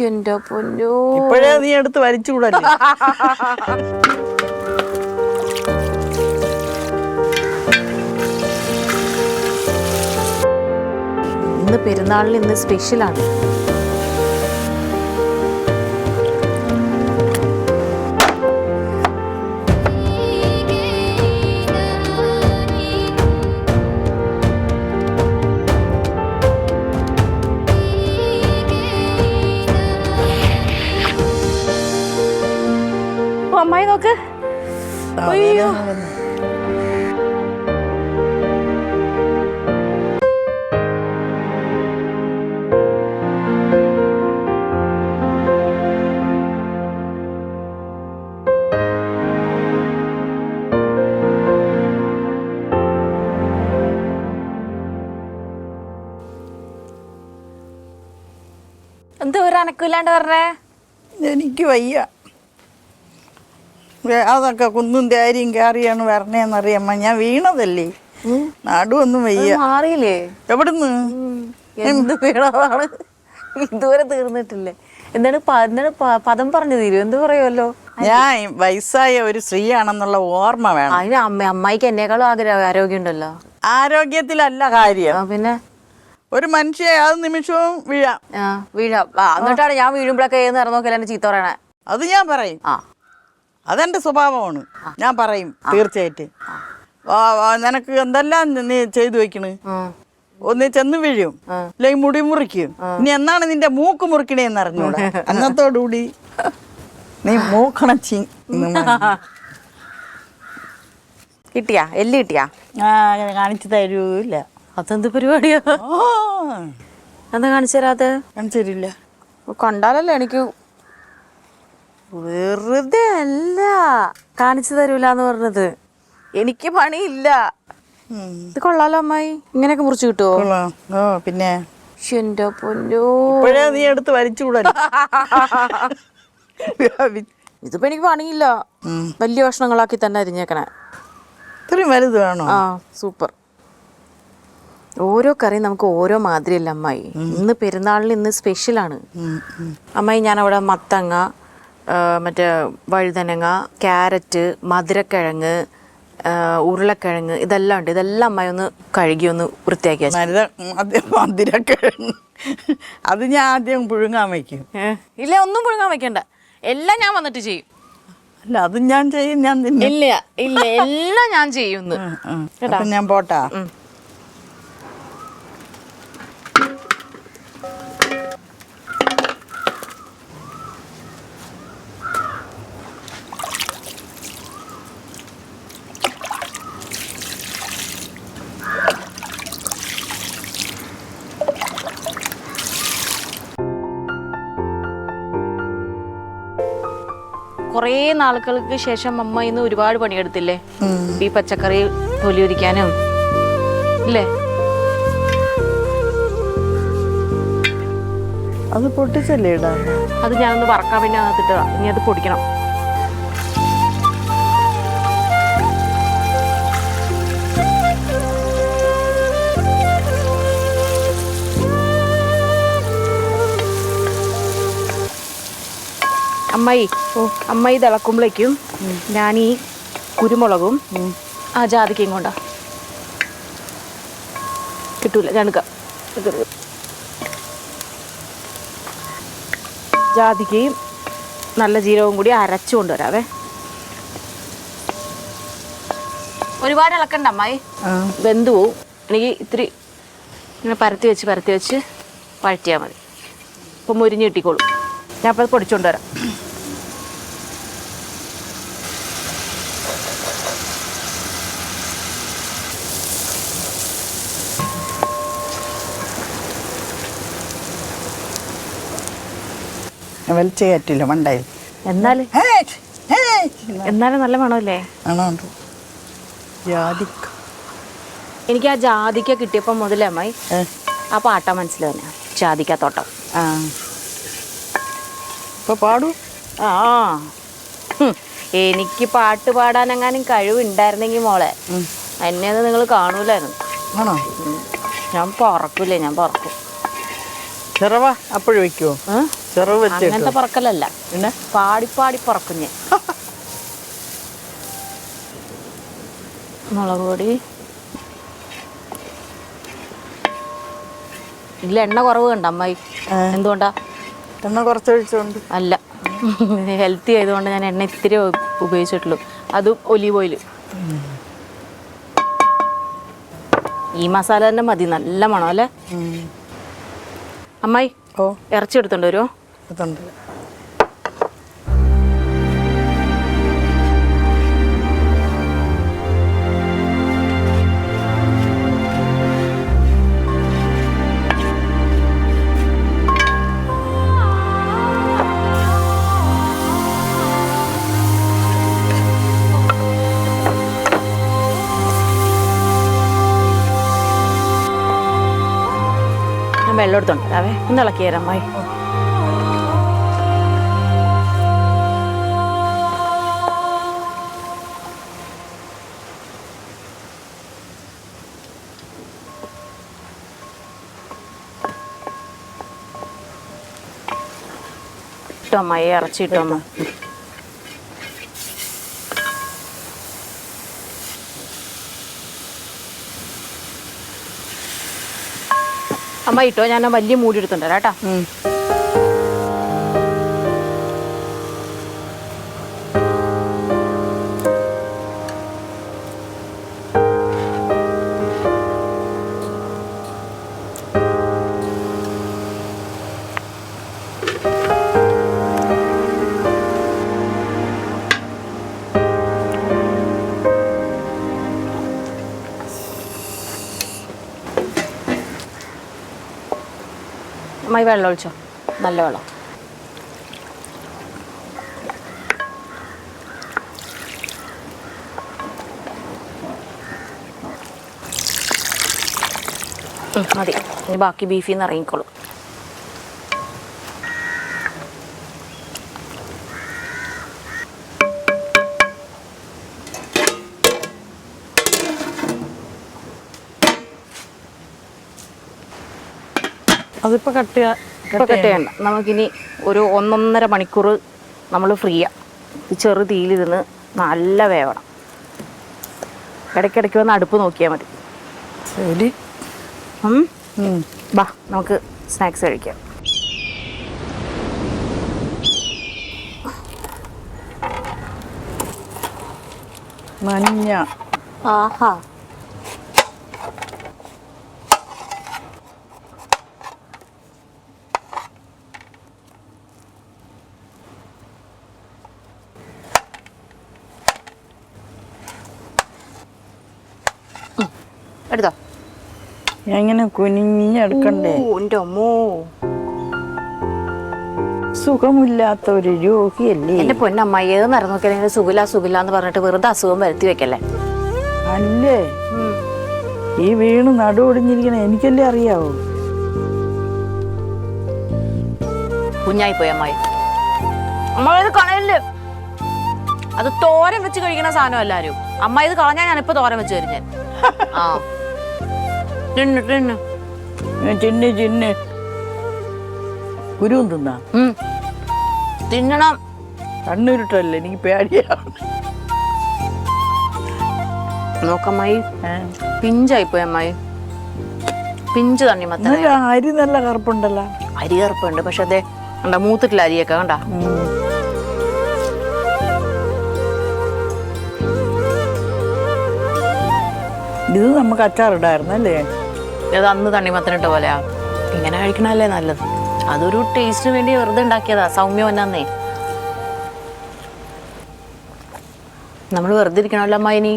എന്റെ പൊന്നോ, ഇപ്പോഴേ നീ എടുത്ത് വലിച്ചുകൂടല്ലേ? ഇന്ന് പെരുന്നാളിന് ഇന്ന് സ്പെഷ്യലാണ്. അമ്മായി നോക്ക്. അയ്യോ, എന്താ ഒരു അനക്കില്ലാണ്ട് പറഞ്ഞേ? എനിക്ക് വയ്യ. അതൊക്കെ കുന്നും തേരിയും കയറിയാണ് വരണേന്നറിയമ്മ. ഞാൻ വീണതല്ലേ, നടുവൊന്നും വയ്യ. മാറിയില്ലേ? എവിടുന്ന് എന്ത് വീണതാണ്? ഇതുവരെ തീർന്നിട്ടില്ലേ? എന്താണ് പദം പറഞ്ഞു തീരും? എന്ത് പറയുമല്ലോ? ഞാൻ വയസ്സായ ഒരു സ്ത്രീയാണെന്നുള്ള ഓർമ്മ വേണം. അതിന് അമ്മായിക്ക് എന്നേക്കാളും ആരോഗ്യം ഉണ്ടല്ലോ. ആരോഗ്യത്തിലല്ല കാര്യം, പിന്നെ ഒരു മനുഷ്യ ഏത് നിമിഷവും വീഴാം. വീഴാം. എന്നിട്ടാണ് ഞാൻ വീഴുമ്പോഴൊക്കെ ഏന്ന് നോക്കിയാൽ എന്നെ ചീത്ത പറയണേ. അത് ഞാൻ പറയും. അതെന്റെ സ്വഭാവമാണ്. ഞാൻ പറയും തീർച്ചയായിട്ടും. നിനക്ക് എന്തെല്ലാം നീ ചെയ്തു വെക്കണ്? ഒന്ന് ചെന്ന് വീഴും, അല്ലെങ്കിൽ മുടി മുറിക്കും. ഇനി എന്നാണ് നിന്റെ മൂക്ക് മുറിക്കണേന്ന് അറിഞ്ഞൂടാ. അന്നത്തോടുകൂടി നീ മൂക്കണച്ചി കിട്ടിയാ? എല്ല് കിട്ടിയാ? കാണിച്ചു തരൂല്ല. അതെന്ത് പരിപാടിയാ? എന്താ കാണിച്ചു തരാതെ? കാണിച്ചു തരില്ല. കണ്ടാലല്ലേ എനിക്ക്. വെറുതെ അല്ല കാണിച്ചു തരൂലെന്ന് പറഞ്ഞത്. എനിക്ക് പണിയില്ല. ഇത് കൊള്ളാലോ അമ്മായി, ഇങ്ങനെയൊക്കെ മുറിച്ചു കിട്ടുമോ? പിന്നെ എന്റെ പൊന്നോ, ഇപ്പോഴേ നീ എടുത്ത് വലിച്ചുകൂടല്ലേ? ഇതിപ്പോ എനിക്ക് പണിയില്ല. വലിയ കഷ്ണങ്ങളാക്കി തന്നെ അരിഞ്ഞേക്കണേ. ഇത്രയും വലുത് വേണോ? സൂപ്പർ. ഓരോ കറിയും നമുക്ക് ഓരോ മാതിരിയല്ല അമ്മായി. ഇന്ന് പെരുന്നാളിന് ഇന്ന് സ്പെഷ്യലാണ് അമ്മായി. ഞാനവിടെ മത്തങ്ങ, മറ്റേ വഴുതനങ്ങ, ക്യാരറ്റ്, മധുരക്കിഴങ്ങ്, ഉരുളക്കിഴങ്ങ് ഇതെല്ലാം ഉണ്ട്. ഇതെല്ലാം അമ്മായി ഒന്ന് കഴുകി ഒന്ന് വൃത്തിയാക്കി വെച്ചു. മധുരക്കിഴങ്ങ് അത് ഞാൻ ആദ്യം പുഴുങ്ങാൻ വയ്ക്കും. ഇല്ല, ഒന്നും പുഴുങ്ങാൻ വെക്കണ്ട. എല്ലാം ഞാൻ വന്നിട്ട് ചെയ്യും. അല്ല, അത് ഞാൻ ചെയ്യും. ഞാൻ ഇല്ല ഇല്ല, എല്ലാം ഞാൻ ചെയ്യുന്നു. ഞാൻ പോട്ടാ. കുറേ നാളുകൾക്ക് ശേഷം അമ്മ ഇന്ന് ഒരുപാട് പണിയെടുത്തില്ലേ? ഈ പച്ചക്കറി തൊലിയൊരിക്കാനും ഇല്ലേ? അത് പൊട്ടിച്ചല്ലേ ഇടാ? അത് ഞാനൊന്ന് വറക്കാൻ വേണ്ടി അകത്തിട്ടതാ. ഇനി അത് പൊടിക്കണം. അമ്മായി തിളക്കുമ്പോഴേക്കും ഞാൻ ഈ കുരുമുളകും ആ ജാതിക്കയും കൊണ്ടാ. കിട്ടൂല, ചണുക്ക. ജാതിക്കയും നല്ല ജീരകവും കൂടി അരച്ചു കൊണ്ടുവരാവേ. ഒരുപാട് ഇളക്കണ്ട അമ്മായി, വെന്തു പോവും. എനിക്ക് ഇത്തിരി ഇങ്ങനെ പരത്തി വെച്ച് വഴറ്റിയാൽ മതി. അപ്പം മുരിഞ്ഞ് കിട്ടിക്കോളും. ഞാൻ അപ്പോൾ അത് പൊടിച്ചുകൊണ്ട് വരാം. വലിച്ചു കയറ്റില്ല മണ്ടായി. എന്നാലും നല്ല മണമല്ലേ? ജാതിക്ക. എനിക്ക് ആ ജാതിക്ക കിട്ടിയപ്പോൾ മുതലേ അമ്മായി ആ പാട്ടാ മനസ്സിലാവുന്ന. ജാതിക്കത്തോട്ടം. ഇപ്പൊ പാടൂ. എനിക്ക് പാട്ട് പാടാനെങ്ങാനും കഴിവുണ്ടായിരുന്നെങ്കിൽ മോളെ എന്നെ അത് നിങ്ങൾ കാണൂലായിരുന്നു. ആണോ? ഞാൻ പറക്കൂലേ, ഞാൻ പറക്കും. ചെറവ അപ്പോഴും വയ്ക്കുമോ? ചെറുവ് വെച്ച് അങ്ങനത്തെ പറക്കലല്ല, പിന്നെ പാടി പറക്കും ഞാൻ. മുളക് പൊടി. ഇതിൽ എണ്ണ കുറവ് കണ്ട അമ്മായി? എന്തുകൊണ്ടാ? എണ്ണ കുറച്ചൊഴിച്ചോണ്ട് അല്ല, ഹെൽത്തി ആയതുകൊണ്ട് ഞാൻ എണ്ണ ഇത്തിരി ഉപയോഗിച്ചിട്ടുള്ളൂ, അതും ഒലീവ് ഓയിൽ. ഈ മസാല തന്നെ മതി, നല്ല മണം അല്ലേ അമ്മായി? ഓ, ഇറച്ചി എടുത്തോണ്ട് വരുമോ? അതുണ്ട്. വെള്ളം എടുത്തോണ്ട് അവേ ഒന്ന് ഇളക്കി തരാം അമ്മായി. ഇട്ടോ അമ്മായി, ഇറച്ചി ഇട്ടോ അമ്മ. അമ്മ ഇട്ടോ, ഞാൻ വലിയ മൂടി എടുത്തുണ്ട് കേട്ടാ. അമ്മായി വെള്ളം ഒഴിച്ചോ, നല്ല വെള്ളം. മതി, ഇനി ബാക്കി ബീഫിൽ നിന്ന് ഇറങ്ങിക്കോളും. അതിപ്പോൾ കട്ട് ചെയ്യണ്ട, നമുക്കിനി ഒരു 1.5 മണിക്കൂർ നമ്മൾ ഫ്രീയാ. ചെറു തീയിലിരുന്ന് നല്ല വേവണം. ഇടയ്ക്കിടയ്ക്ക് വന്ന് അടുപ്പ് നോക്കിയാൽ മതി. ശരി. ബാ, നമുക്ക് സ്നാക്സ് കഴിക്കാം. മഞ്ഞ. ആഹാ, എടുത്തോ. ഞാൻ ഇങ്ങനെ കുനിഞ്ഞെടുക്കണ്ടേ? എൻ്റെ അമ്മോ, സുഖമില്ലാത്ത ഒരു രോഗിയല്ലേ എൻ്റെ പൊന്നമ്മായി. ഏത് നിറം നോക്കിയാലും സുഖില്ല എന്ന് പറഞ്ഞിട്ട് വെറുതെ അസുഖം വരുത്തി വെക്കല്ലേ. അല്ലേ, ഈ വീണ് നടുവൊടിഞ്ഞിരിക്കണ എനിക്കല്ലേ അറിയാവൂ. കുഞ്ഞായി പോയി അമ്മായി. അമ്മായി ഇത് കളയല്ലേ, അത് തോരൻ വെച്ച് കഴിക്കണ സാധനം എല്ലാരും. അമ്മായി ഇത് കളഞ്ഞാൽ ഞാനിപ്പോ തോരൻ വെച്ച് തരും ഞാൻ. ആ, ചിന്ന് ഗുരുവും തിന്നാ തിന്നണം. കണ്ണുരുട്ടല്ലേ, എനിക്ക് പേടിയാണ്. നോക്കമ്മായി, പിഞ്ചായി പോയി അമ്മായി. പിഞ്ച് തണ്ണിമത്തൻ. അരി നല്ല കറുപ്പുണ്ടല്ലോ. അരി കറുപ്പുണ്ട്, പക്ഷെ അതെ കണ്ട മൂത്തിട്ടില്ല അരിയൊക്കെ കണ്ട. ഇത് നമുക്ക് അച്ചാറിടായിരുന്നല്ലേ? ഇത് അന്ന് തണ്ണിമത്തനിട്ട പോലെയാ. ഇങ്ങനെ കഴിക്കണല്ലേ നല്ലത്. അതൊരു ടേസ്റ്റിന് വേണ്ടി വെറുതെ ഉണ്ടാക്കിയതാ. സൗമ്യ വന്നേ നമ്മൾ വെറുതെ ഇരിക്കണമല്ലോ അമ്മായി. ഇനി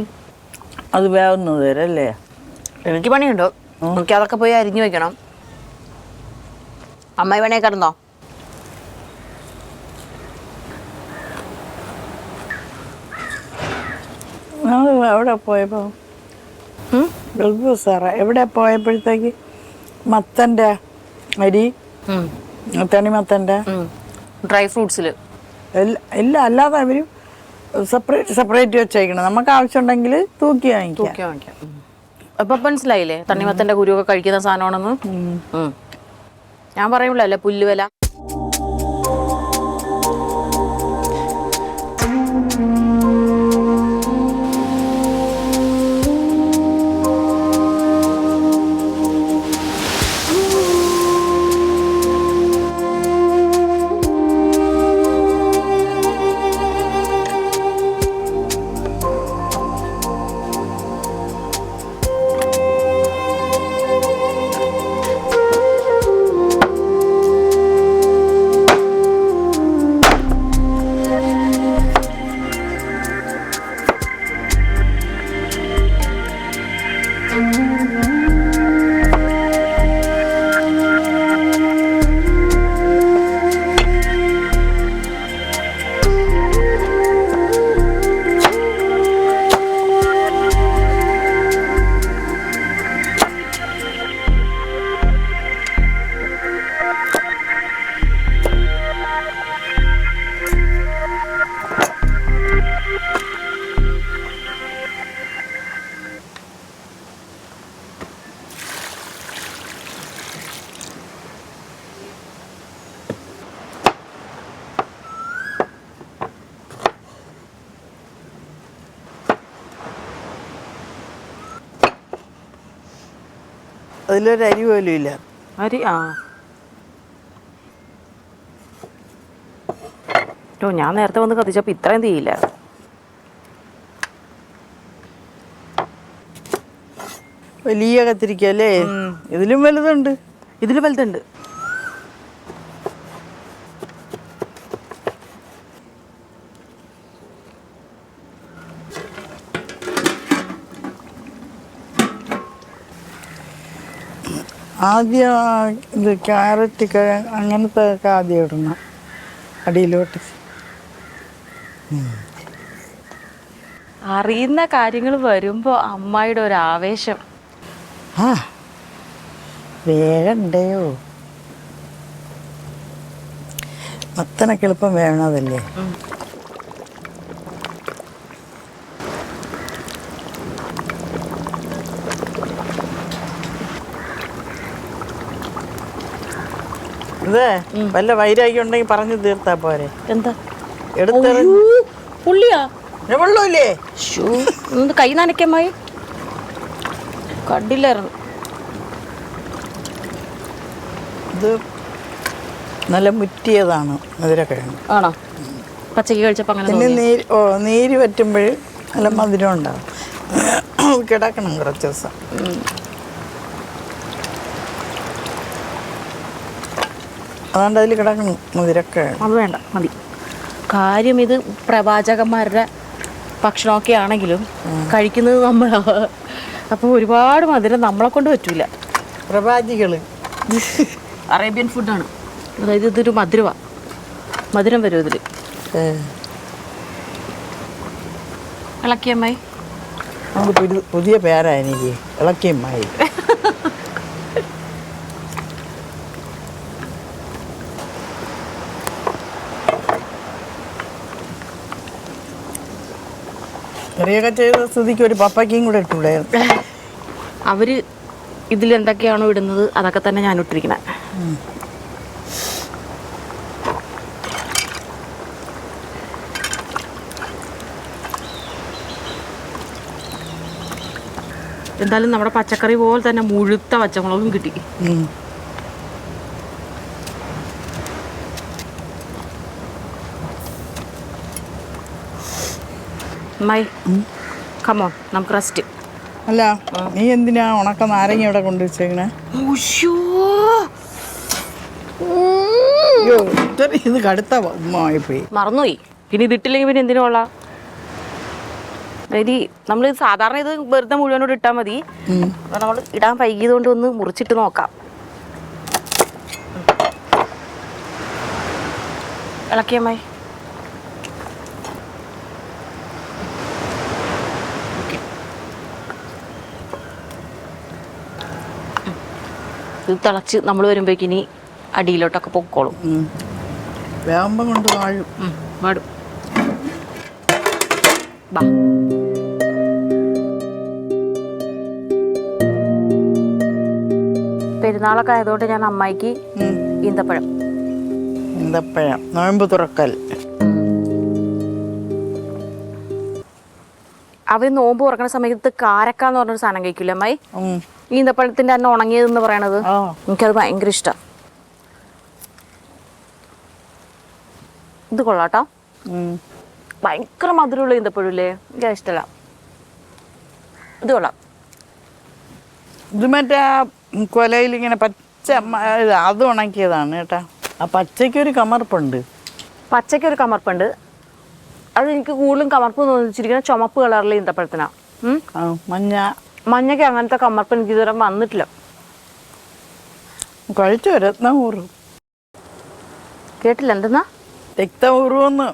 അത് വേവുന്നത് വരല്ലേ? എനിക്ക് പണിയുണ്ടോ? എനിക്ക് അതൊക്കെ പോയി അരിഞ്ഞു വെക്കണം. അമ്മായി പണിയെ കിടന്നോ? എവിടെ പോയപ്പോ സാറ എവിടെ പോയപ്പോഴത്തേക്ക് മത്തൻ്റെ അരി, തണിമത്തൻ്റെ ഡ്രൈ ഫ്രൂട്ട്സിൽ ഇല്ല, അല്ലാതെ അവർ സെപ്പറേറ്റ് വെച്ചേക്കണം. നമുക്ക് ആവശ്യമുണ്ടെങ്കിൽ തൂക്കി വാങ്ങിക്കാം. അപ്പൊ മനസ്സിലായില്ലേ തണ്ണിമത്തന്റെ കുരുവൊക്കെ കഴിക്കുന്ന സാധനമാണെന്ന്? ഞാൻ പറയുള്ളൂ അല്ലേ പുല്ലുവില. അതിലൊരു അരി പോലും ഇല്ല. അരി ആ ഓ ഞാൻ നേരത്തെ വന്ന് കത്തിച്ചപ്പോൾ ഇത്രയും തീയില്ല. വലിയ കത്തിരിക്ക അല്ലേ? ഇതിലും വലുതുണ്ട്. ഇതിൽ വലുതുണ്ട്. ആദ്യം ഇത് ക്യാരറ്റ് അങ്ങനത്തെ ഒക്കെ ആദ്യം ഇടണം അടിയിലോട്ട്. അറിയുന്ന കാര്യങ്ങൾ വരുമ്പോൾ അമ്മായിയുടെ ഒരു ആവേശം. ആ വേഗണ്ടയോ? മത്തനൊക്കെ എളുപ്പം വേണതല്ലേ. ഇതേ വല്ല വൈരാഗ്യം ഉണ്ടെങ്കിൽ പറഞ്ഞു തീർത്താ പോരെ. എന്താ എടുത്തെറിഞ്ഞ് പുള്ളിയാ വെള്ളമില്ലേ? കൈ നനയ്ക്കമ്മായി കണ്ടില്ലായിരുന്നു. ഇത് നല്ല മുറ്റിയതാണ് മധുരക്കിഴങ്ങ്. ആണോ? പച്ചക്ക് കഴിച്ചപ്പോൾ അങ്ങനെ പിന്നെ നീര് പറ്റുമ്പോൾ നല്ല മധുരം ഉണ്ടാവും. കിടക്കണം കുറച്ച് ദിവസം. അതുകൊണ്ട് അതിൽ കിടക്കണം മധുരക്കിഴങ്ങ്. അത് വേണ്ട, മതി. കാര്യം ഇത് പ്രവാചകന്മാരുടെ ഭക്ഷണമൊക്കെ ആണെങ്കിലും കഴിക്കുന്നത് നമ്മളാണ്. അപ്പോൾ ഒരുപാട് മധുരം നമ്മളെ കൊണ്ട് പറ്റൂല. പ്രവാചികൾ അറേബ്യൻ ഫുഡാണ്. അതായത് ഇതൊരു മധുരം വരും ഇതിൽ. ഇളക്കിയമ്മായി നമുക്ക് പുതിയ പേരാ എനിക്ക്, ഇളക്കിയമ്മായി. കറിയൊക്കെ ചെയ്ത സ്ഥിതിക്ക് ഒരു പപ്പയ്ക്കും കൂടെ ഇട്ടൂടായിരുന്നു. അവർ ഇതിലെന്തൊക്കെയാണോ ഇടുന്നത് അതൊക്കെ തന്നെ ഞാൻ ഇട്ടിരിക്കണേ. എന്തായാലും നമ്മുടെ പച്ചക്കറി പോലെ തന്നെ മുഴുത്ത പച്ചമുളകും കിട്ടി. അമ്മായി കമോ നമുക്ക് റെസ്റ്റ്. അല്ല നീ എന്തിനാ ഉണക്ക നാരങ്ങ ഇവിടെ കൊണ്ടുവച്ചേക്കണേ? ഇത് കടുത്ത പോയി മറന്നുപോയി. പിന്നെ ഇതിട്ടില്ലെങ്കിൽ പിന്നെ എന്തിനു കൊള്ളാം. അതായത് നമ്മൾ സാധാരണ ഇത് വെറുതെ മുഴുവനോട് ഇട്ടാൽ മതി. നമ്മൾ ഇടാൻ വൈകിയത് കൊണ്ട് ഒന്ന് മുറിച്ചിട്ട് നോക്കാം. ഇളക്കിയമ്മായി ഇത് തിളച്ച് നമ്മൾ വരുമ്പോഴേക്കും ഇനി അടിയിലോട്ടൊക്കെ പൊക്കോളും. വേമ്പം കൊണ്ട് വാഴും. വാടും. ബാ പെരുന്നാളൊക്കെ ആയതുകൊണ്ട് ഞാൻ അമ്മായിക്ക് ഈന്തപ്പഴം നോയമ്പ് തുറക്കൽ. അവർ നോമ്പ് തുറക്കണ സമയത്ത് കാരക്കാന്ന് പറഞ്ഞൊരു സാധനം കഴിക്കില്ല അമ്മായി. ഈന്തപ്പഴത്തിന്റെ തന്നെ ഉണങ്ങിയതെന്ന് പറയണത് എനിക്കത് ഭയങ്കര ഇഷ്ടം. ഇത് കൊള്ളാട്ടോ. ഭയങ്കര മധുരമുള്ള ഈന്തപ്പഴമില്ലേ, എനിക്ക് ഇഷ്ടമല്ല. ഇത് കൊള്ളാം. ഇത് മറ്റേ കൊലയിൽ ഇങ്ങനെ പച്ച അത് ഉണക്കിയതാണ് കേട്ടാ. ആ പച്ചയ്ക്കൊരു കമർപ്പുണ്ട്. പച്ചയ്ക്കൊരു കമർപ്പുണ്ട്. അത് എനിക്ക് കൂടുതലും കമർപ്പ് തോന്നിച്ചിരിക്കുന്ന ചുമപ്പ് കളറിലെ ഈന്തപ്പഴത്തിനാ. മഞ്ഞയ്ക്ക് അങ്ങനത്തെ കമർപ്പ് എനിക്ക് ഇതുവരെ വന്നിട്ടില്ല. കഴിച്ചോ? രത്നകൂറ് കേട്ടില്ല. എന്തെന്നാ? രക്തകൂറുന്ന്.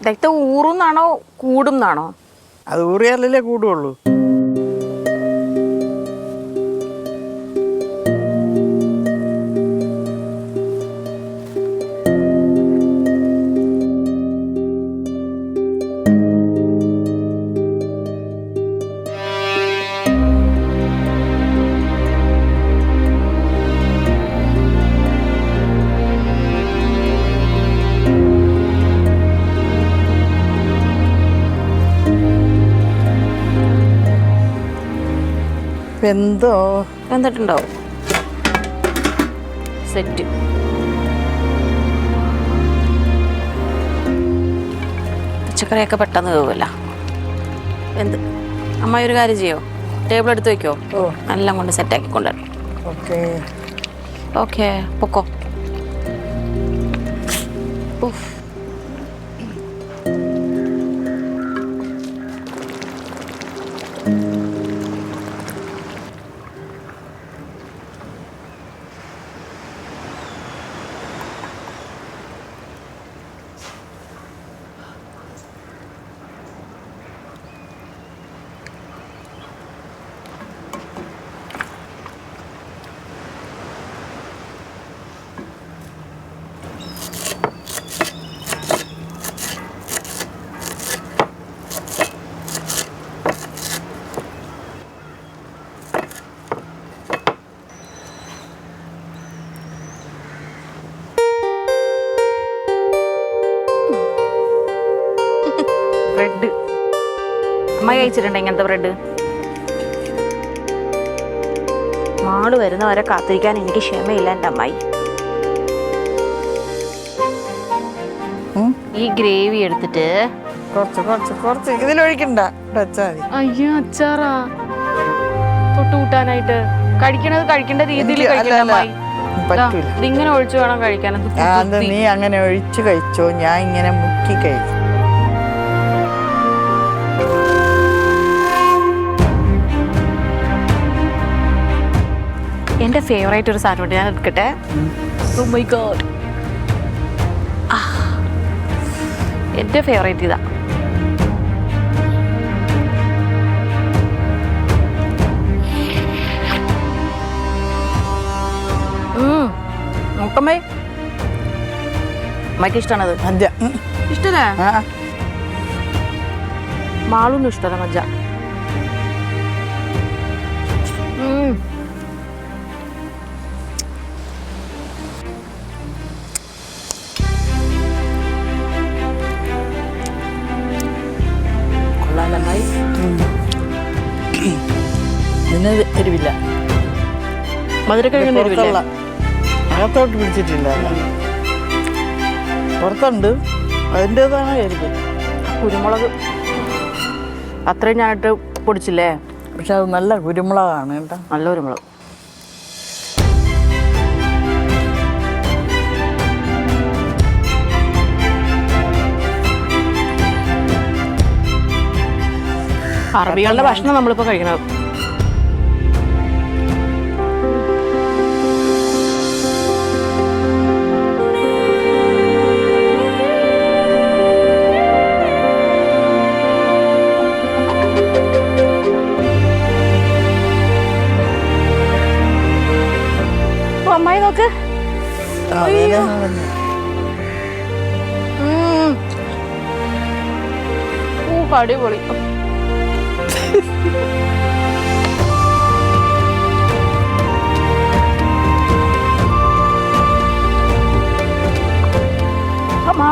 രക്തം ഊറുന്നാണോ കൂടുന്നാണോ? അത് ഊറിയാലല്ലേ കൂടുള്ളൂ. എന്തോ എന്നിട്ടുണ്ടാവും. സെറ്റ്. പച്ചക്കറിയൊക്കെ പെട്ടെന്ന് വേവില്ല. എന്ത് അമ്മായി ഒരു കാര്യം ചെയ്യോ, ടേബിൾ എടുത്ത് വെക്കോ, എല്ലാം കൊണ്ട് സെറ്റാക്കി കൊണ്ടുവരണം. ഓക്കെ ഓക്കെ പൊക്കോ. ഉഫ്. ബ്രെഡ് അമ്മായി കഴിച്ചിട്ടുണ്ടോ ഇങ്ങനത്തെ ബ്രെഡ്? മാള് വരുന്നവരെ കാത്തിരിക്കാൻ എനിക്ക് ക്ഷമയില്ല എൻ്റെ അമ്മായി. ഈ ഗ്രേവി എടുത്തിട്ട് കുറച്ച് കുറച്ച് കുറച്ച് ഇതിലൊഴിക്കണ്ട, വെച്ചാൽ മതി. അയ്യോ അച്ചാറാ തൊട്ട് കൂട്ടാനായിട്ട്. കഴിക്കണത് കഴിക്കേണ്ട രീതിയിൽ പറ്റൂല. ഇതിങ്ങനെ ഒഴിച്ചു വേണം കഴിക്കാൻ. അത് നീ അങ്ങനെ ഒഴിച്ചു കഴിച്ചോ, ഞാൻ ഇങ്ങനെ മുക്കി കഴിച്ചു. എൻ്റെ ഫേവറേറ്റ് ഒരു സാധനമുണ്ട്, ഞാൻ എടുക്കട്ടെ. Oh my God. എൻ്റെ ഫേവറേറ്റ് ഇതാ. നോക്കമ്മേ, അമ്മയ്ക്ക് ഇഷ്ടമാണത്. മജ്ജ ഇഷ്ടല്ലേ? മാളൊന്നും ഇഷ്ടമല്ല മജ്ജ. കൊള്ളാലമ്മായി. ഇതിന് എരിവില്ല, മധുരക്കിഴങ്ങ് എരിവില്ല. അകത്തോട്ട് പിടിച്ചിട്ടില്ല, പുറത്തുണ്ട്. അതിൻ്റെതാണ് എരിവ്. കുരുമുളക് അത്രയും ഞാനിട്ട് പൊടിച്ചില്ലേ, പക്ഷെ അത് നല്ല കുരുമുളകാണ് കേട്ടോ, നല്ല കുരുമുളക്. അറബികളുടെ ഭക്ഷണം നമ്മളിപ്പോൾ കഴിക്കുന്നത്. അമ്മായി നോക്ക്, അടിപൊളി. അമ്മാ